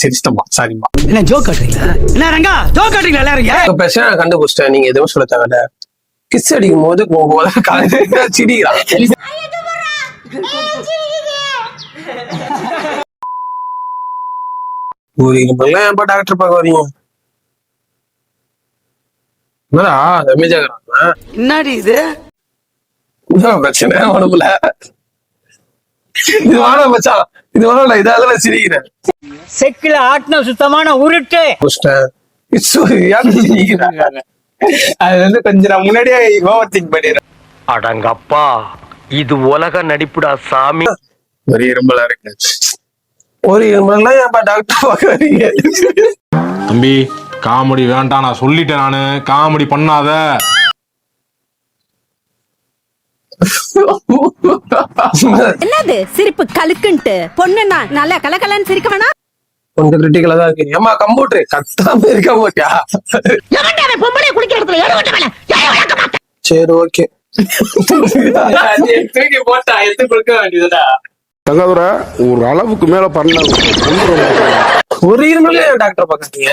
சிரிச்சிட்டமா சாரிமா. என்ன ஜோக் காட்டுறீங்களா? என்ன ரங்கா ஜோக் காட்டுறீங்களா எல்லாரும்? பிரச்சனை கண்டுபிடிச்சிட்டேன். நீங்க எதுவும் சொல்ல தேவையில்ல. கிஸ் அடிக்கும் போது காலையில சிரிக்கிறான். ஏன்பா டாக்டர் பார்க்க வரீங்க? என்னடா என்னடி இது பிரச்சனை உடம்புல? இது வாழ மச்சான், இது வாழ இதால சிரிக்கிறேன். செக்கில ஆட்டின சுத்தமான உருட்டு. அது வந்து கொஞ்சம் நான் முன்னாடியே ஓவர் திங்க் பண்ணிடுறேன். அடங்கப்பா, இது உலக நடிப்புடா சாமி. ஒரு இரும்பலா இருக்கு. ஒரு இரும்பலாம் ஏன்பா டாக்டர் பார்க்க வரீங்க? தம்பி காமெடி வேண்டாம், நான் சொல்லிட்டேன். நானு காமெடி பண்ணாத. என்னது சிரிப்பு கலுக்குன்ட்டு? பொண்ணுன்னா நல்லா கலகலன்னு சிரிக்க வேணா? கொஞ்சம் கிரிட்டிக்கலா தான் இருக்கு. ஏமா கம்ப்யூட்டர் கத்தாம இருக்க மாட்டியா? சரி ஓகே. போட்டா எடுத்து கொடுக்க வேண்டியதுடா. தங்கதுரை ஒரு அளவுக்கு மேல பண்ண ஒரு இருமலே டாக்டர் பார்க்கறீங்க.